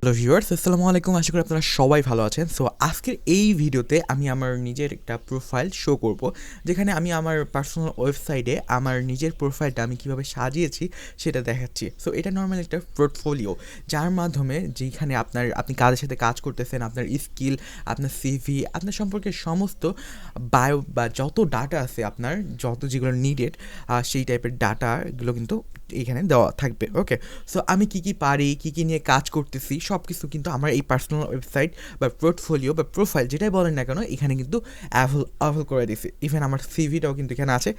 Hello viewers, আসসালামু আলাইকুম। আশা করি আপনারা সবাই ভালো আছেন। সো আজকের এই ভিডিওতে আমি আমার নিজের একটা প্রোফাইল শো করব, যেখানে আমি আমার পার্সোনাল ওয়েবসাইটে আমার নিজের প্রোফাইলটা আমি কীভাবে সাজিয়েছি সেটা দেখাচ্ছি। সো এটা নর্মালি একটা পোর্টফোলিও, যার মাধ্যমে যেখানে আপনি কাদের সাথে কাজ করতেছেন, আপনার স্কিল, আপনার সিভি, আপনার সম্পর্কে সমস্ত বায়ো বা যত ডাটা আছে, আপনার যেগুলো নিডেড সেই টাইপের ডাটাগুলো কিন্তু এখানে দেওয়া থাকবে। ওকে, সো আমি কী পারি, কী নিয়ে কাজ করতেছি, সব কিছু কিন্তু আমার এই পার্সোনাল ওয়েবসাইট বা পোর্টফোলিও বা প্রোফাইল যেটাই বলেন না কেন, এখানে কিন্তু অ্যাভেল করে দিছি। ইভেন আমার সিভিটাও কিন্তু এখানে আছে।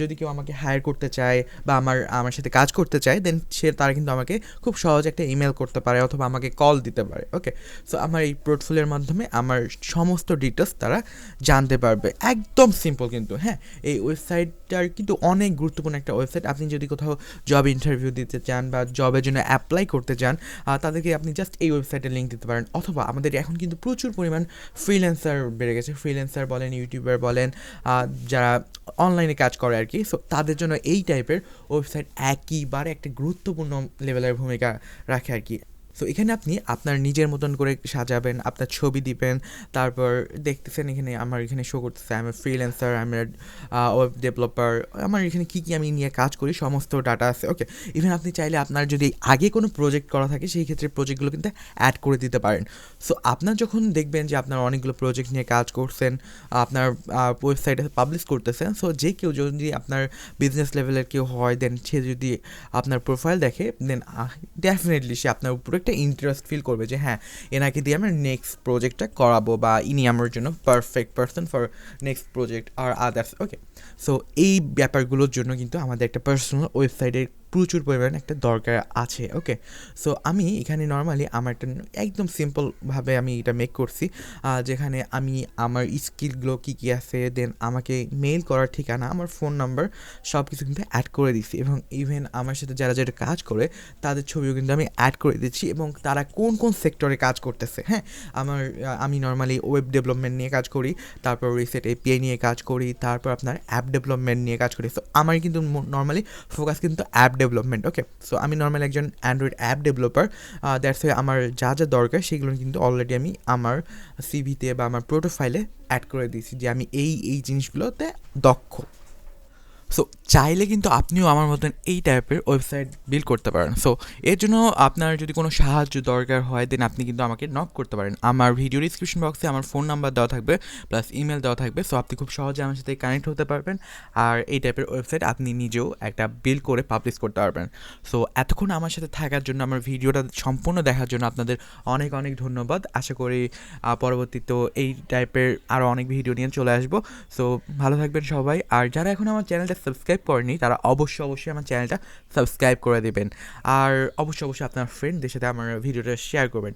যদি কেউ আমাকে হায়ার করতে চায় বা আমার সাথে কাজ করতে চায়, দেন তারা কিন্তু আমাকে খুব সহজে একটা ইমেল করতে পারে অথবা আমাকে কল দিতে পারে। ওকে, সো আমার এই পোর্টফোলিওর মাধ্যমে আমার সমস্ত ডিটেলস তারা জানতে পারবে। একদম সিম্পল কিন্তু। হ্যাঁ, এই ওয়েবসাইটটার কিন্তু অনেক গুরুত্বপূর্ণ একটা ওয়েবসাইট। আপনি যদি কোথাও জব ইন্টারভিউ দিতে চান বা জবের জন্য অ্যাপ্লাই করতে চান, তাদেরকে আপনি জাস্ট এই ওয়েবসাইটে লিঙ্ক দিতে পারেন। অথবা আমাদের এখন কিন্তু প্রচুর পরিমাণ ফ্রিল্যান্সার বেড়ে গেছে। ফ্রিল্যান্সার বলেন, ইউটিউবার বলেন, যারা অনলাইনে কাজ করে আর কি। সো তাদের জন্য এই টাইপের ওয়েবসাইট একেবারে একটা গুরুত্বপূর্ণ লেভেলের ভূমিকা রাখে আর কি। সো এখানে আপনি আপনার নিজের মতন করে সাজাবেন, আপনার ছবি দিবেন, তারপর দেখতেছেন এখানে আমার এখানে শো করতেছে আমি ফ্রিল্যান্সার, আমি ওয়েব ডেভেলপার, আমার এখানে কী আমি নিয়ে কাজ করি সমস্ত ডাটা আছে। ওকে, ইভেন আপনি চাইলে আপনার যদি আগে কোনো প্রজেক্ট করা থাকে সেই ক্ষেত্রে প্রজেক্টগুলো কিন্তু অ্যাড করে দিতে পারেন। সো আপনার যখন দেখবেন যে আপনার অনেকগুলো প্রজেক্ট নিয়ে কাজ করছেন, আপনার ওয়েবসাইটে পাবলিশ করতেছেন, সো যে কেউ যদি আপনার বিজনেস লেভেলের কেউ হয়, দেন সে যদি আপনার প্রোফাইল দেখে, দেন ডেফিনেটলি সে আপনার উপরে একটা ইন্টারেস্ট ফিল করবে যে হ্যাঁ, এনাকে দিয়ে আমরা নেক্সট প্রজেক্টটা করাবো বা ইনি আমার জন্য perfect person for next project আর আদার্স। ওকে, সো এই ব্যাপারগুলোর জন্য কিন্তু আমাদের একটা পার্সোনাল ওয়েবসাইটের প্রচুর পরিমাণে একটা দরকার আছে। ওকে, সো আমি এখানে নর্মালি আমার একটা একদম সিম্পলভাবে আমি এটা মেক করছি, যেখানে আমি আমার স্কিলগুলো কী আছে, দেন আমাকে মেইল করার ঠিকানা, আমার ফোন নাম্বার সব কিছু কিন্তু অ্যাড করে দিচ্ছি। এবং ইভেন আমার সাথে যারা কাজ করে তাদের ছবিও কিন্তু আমি অ্যাড করে দিচ্ছি এবং তারা কোন সেক্টরে কাজ করতেছে। হ্যাঁ, আমি নর্মালি ওয়েব ডেভেলপমেন্ট নিয়ে কাজ করি, তারপর রিসেট এপিআই নিয়ে কাজ করি, তারপর আপনার অ্যাপ ডেভেলপমেন্ট নিয়ে কাজ করি। সো আমার কিন্তু নর্মালি ফোকাস কিন্তু অ্যাপ ডেভেলপমেন্ট। ওকে, সো আমি নর্মালি একজন Android app developer. That's why আমার যা দরকার সেগুলো কিন্তু অলরেডি আমি আমার সিভিতে বা আমার প্রোফাইলে অ্যাড করে দিয়েছি যে আমি এই জিনিসগুলোতে দক্ষ। সো চাইলে কিন্তু আপনিও আমার মতন এই টাইপের ওয়েবসাইট বিল্ড করতে পারেন। সো এর জন্য আপনার যদি কোনো সাহায্য দরকার হয়, দেন আপনি কিন্তু আমাকে নক করতে পারেন। আমার ভিডিও ডিসক্রিপশন বক্সে আমার ফোন নাম্বার দেওয়া থাকবে, প্লাস ইমেল দেওয়া থাকবে। সো আপনি খুব সহজে আমার সাথে কানেক্ট হতে পারবেন আর এই টাইপের ওয়েবসাইট আপনি নিজেও একটা বিল্ড করে পাবলিশ করতে পারবেন। সো এতক্ষণ আমার সাথে থাকার জন্য, আমার ভিডিওটা সম্পূর্ণ দেখার জন্য আপনাদের অনেক অনেক ধন্যবাদ। আশা করি পরবর্তীতে এই টাইপের আরও অনেক ভিডিও নিয়ে চলে আসবো। সো ভালো থাকবেন সবাই। আর যারা এখন আমার চ্যানেলটা সাবস্ক্রাইব করেনি, তারা অবশ্যই আমার চ্যানেলটা সাবস্ক্রাইব করে দেবেন। আর অবশ্যই আপনার ফ্রেন্ডদের সাথে আমার ভিডিওটা শেয়ার করবেন।